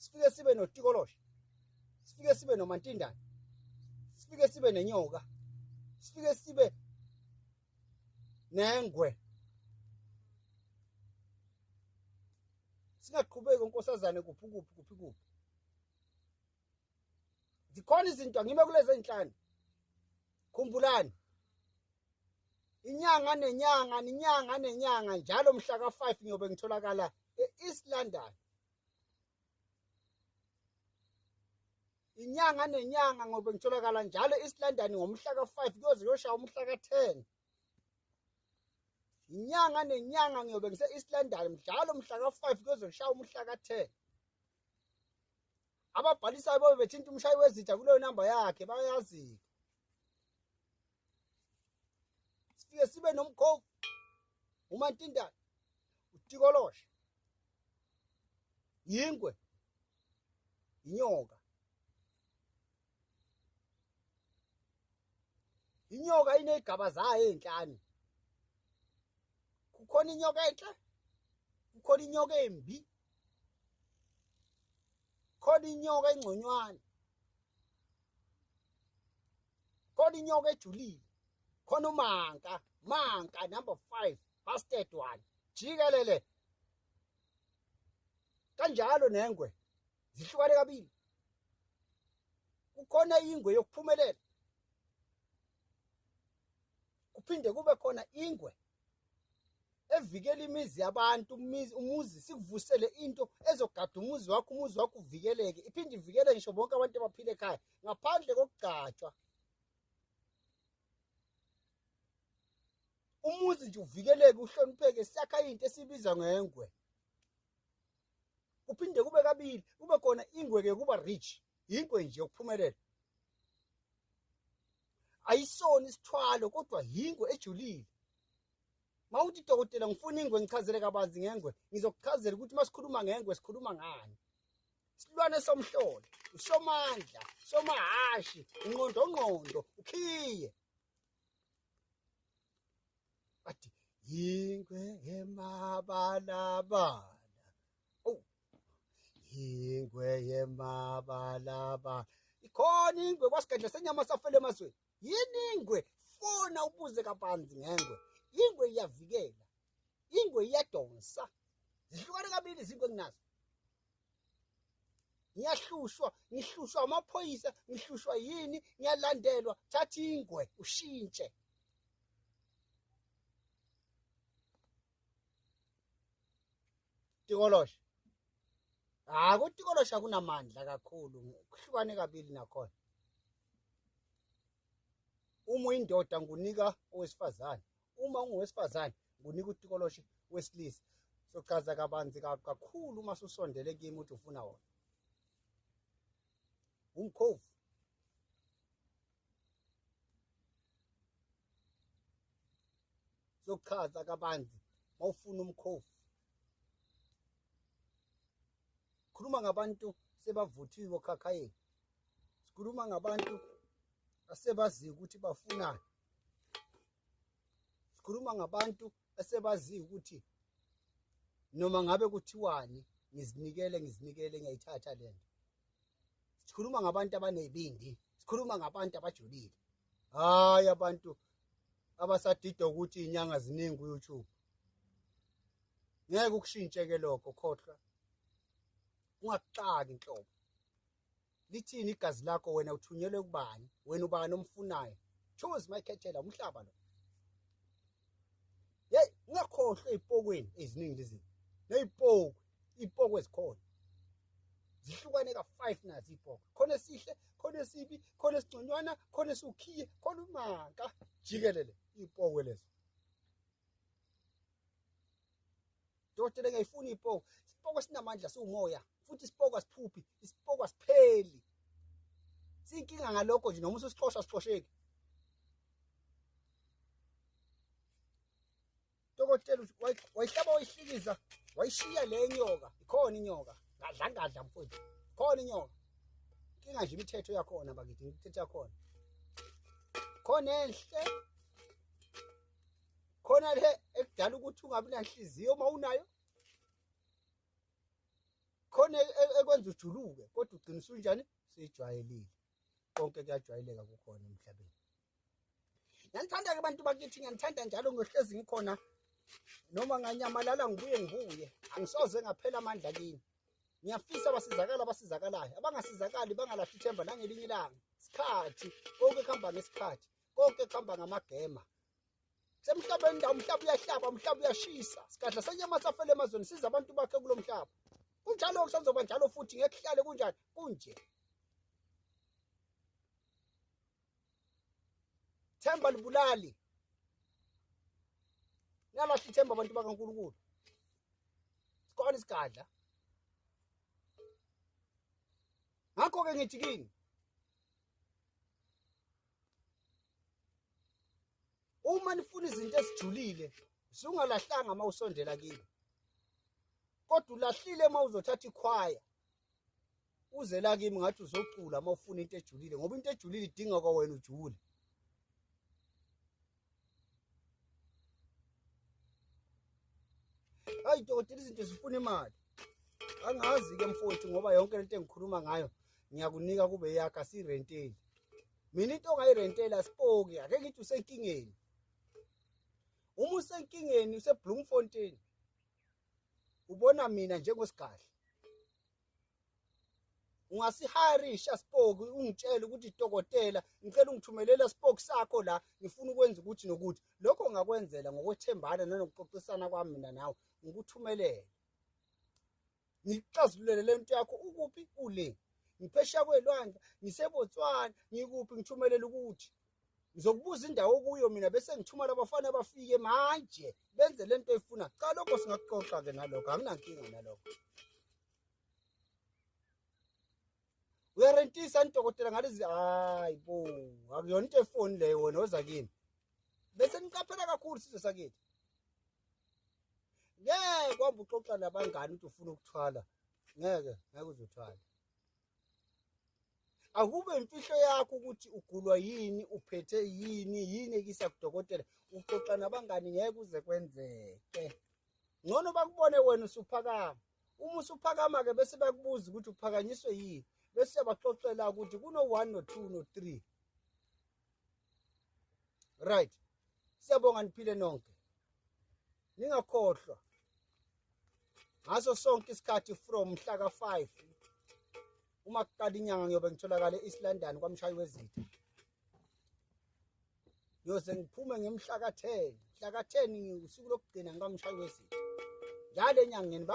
sifike sibe notikoloshe, sifike sibe nomantindane, sifike sibe nenyoka, sifike sibe nengwe. Singaqhubeki unkosazane kuphi. Zikhona izinto ngibe kulezi enhlanu. Khumbulani. Inyanga nenyanga njalo mhla ka5 ngiyobe ngitholakala eEast London. Inyanga nenyanga ngobe ngitholakala njalo eEast London ngomhla ka5 kuyoze yoshaya umhla ka10. Inyanga nenyanga ngiyobe ngise East London njalo mhla ka5 kuyoze kushaya umhla ka10. Ababhalisayo bobe bethinta umshayi wezitha kuleyo namba yakhe bayazi. Sifike sibe nomkhovu, umantindane, utikoloshe, yingwe, inyoka. Inyoka inezigaba zayo ezinhlanu. Kukhona inyoka enhle, kukhona inyoka embi, khona inyoka engconywana, khona inyoka ejulile, khona manka number 5 bastard one jikelele. Kanjalo nengwe zihlukane kabili. Kukhona ingwe yokuphumelela, kuphinde kube khona ingwe evikela imizi yabantu, umuzi sikuvusele into ezogada umuzi wakho uvikeleke, iphinde ivikele ngisho bonke abantu abaphila ekhaya ngaphandle kokugcatshwa. Umuzi nje uvikeleke uhlonipheke, siyakha into esibiza ngengwe. Kuphinde kube kabili kube khona ingwe ke kuba rich, ingwe nje yokuphumelela. Ayisona isithwalo kodwa ingwe ejulile. Mawuthi dokotela ngifuna ingwe ngichazele kabanzi ngengwe, ngizokuchazela ukuthi masikhuluma ngengwe sikhuluma ngani. Isilwane somhlolo, usomandla, somahashi, ingqondo, ukhiye. Bathi ingwe yemabalabala. Oh. Ingwe yemabalabala. Ikhona ingwe kwasigedla senyama safele emazweni. Yini ingwe? Fona ubuze kabanzi ngengwe. Ingwe iyavikela, ingwe iyadonsa. Zihlukane kabili izingwe enginazo. Ngihlushwa amaphoyisa, ngihlushwa yini, ngiyalandelwa, thatha ingwe ushintshe. Tikoloshe. Kutikolosha kunamandla kakhulu, kuhlukane kabili nakhona. Uma uyindoda ngunika owesifazane. Uma ungowesifazane ngunika utikoloshe wesilisa. Sochaza kabanzi kakhulu uma susondele kimi uthi ufuna wona. Umkhovu. Sochaza kabanzi mawufuna umkhovu. Sikhuluma ngabantu sebavuthiwe okhakhayeni. Sikhuluma ngabantu asebaziyo ukuthi bafunani. Sikhuluma ngabantu asebaziyo ukuthi noma ngabe kuthiwani ngizinikele ngiyayithatha lento. Sikhuluma ngabantu abanezibindi, sikhuluma ngabantu abajulile. Hayi abantu abasadida ukuthi inyanga ziningi ku-YouTube. Ngeke ukushintshe ke lokho khohlwa. Ungaxaki inhlobo. Lithini igazi lakho wena uthunyelwe kubani? Wena ubani omfunayo? Choose mayikhethela umhlaba lo. Hey, ungakhohlwa ezipokweni eziningi lezi. Izipoko ezikhona. Zihlukane ka5 nazi izipoko. Khona esihle, khona esibi, khona esingconywana, khona esukhiye, khona umanka. Jikelele izipoko lezo. Dokotela ngiyifuna izipoko. Isipoko sinamandla siwumoya, futhi isipoko asiphuphi, isipoko asipheli. Sinkinga ngalokho nje noma usixoxa sixosheki. Dokotela wayihlaba wayihlikiza, wayishiya le nyoka. Ikhona inyoka, ngadla mfowethu. Khona inyoka. Inkinga nje imithetho yakhona bakithi, imithetho yakhona. Khona enhle. Khona le ekudala ukuthi ungabi nanhliziyo uma unayo. Khona ekwenza kwenza ujuluke kodwa ugcina usunjani sejwayelile konke kuyajwayeleka kukhona emhlabeni. Ngiyandithanda ke abantu bakithi, ngiyandithanda njalo ngohlezi ngikhona noma nganyamalala ngibuye angisoze ngaphela amandla kini. Ngiyafisa abasizakalayo, abangasizakali bangalahli ithemba nangelinye ilanga. Isikhathi konke kuhamba ngesikhathi, konke kuhamba ngamagema. Semhlabeni ndawo umhlaba uyahlaba, umhlaba uyashisa, sigadla senyama safele emazweni siza abantu bakhe kulo mhlaba. Kunjalo kusazoba njalo futhi, ngeke kuhlale kunjani kunje. Themba libulali, ngalahla ithemba abantu bakaNkulunkulu. Sikhona isigadla. Ngakho-ke ngithi kini, uma nifuna izinto ezijulile sungalahlanga uma usondela kimi, kodwa ulahlile uma uzothatha ikhwaya uze la kimi ngathi uzocula uma ufuna into ejulile, ngoba into ejulile idinga kwawena ujule. Hayi dokotela, izinto zifuna imali. Angazi-ke mfowethu, ngoba yonke lento engikhuluma ngayo ngiyakunika kube yakho, asirenteli. Mina into ongayirentela sipoki, ake ngithi usenkingeni. Uma usenkingeni useBloemfontein, ubona mina njengosigadla, ungasiharisha sipoki ungitshele ukuthi dokotela ngicela ungithumelela sipoki sakho la, ngifuna ukwenza ukuthi nokuthi. Lokho ngakwenzela ngokwethembana nanokuxoxisana kwami mina nawe, ngikuthumelele. Ngixazululele lento yakho ukuphi ule. Ngiphesha kwelwandle, ngiseBotswana, ngikuphi ngithumelele ukuthi. Ngizokubuza indawo kuyo mina bese ngithumela abafana bafike manje benze lento oyifuna. Cha, lokho singakuxoxa-ke nalokho, anginankinga nalokho. Uyarentisa nidokotela ngalezi, hayi bo, akuyona into efoni leyo wena oza kimi. Bese niqaphela kakhulu sizwe sakithi. Ngeke kwamba uxoxa nabangani ukuthi ufuna ukuthwala, ngeke uzothwala. Akube imfihlo yakho ukuthi ugulwa yini, uphethe yini ekisa kudokotela, uxoxa nabangani ngeke uze kwenzeke. Ngcono bakubone wena usuphakama. Uma usuphakama-ke bese bakubuza ukuthi uphakanyiswe yini, bese yabaxoxela ukuthi kuno-1 no-2 no-3. Right, siyabonga niphile nonke. Ningakhohlwa ngaso sonke isikhathi from mhla ka-5 uma kuqala inyanga ngiyobe ngitholakala e-East London kwamshayi wezitha. Ngiyoze ngiphume ngemhla ka-10. Mhla ka-10 usuku lokugcina ngikamshayi wezitha. Njalo enyangeni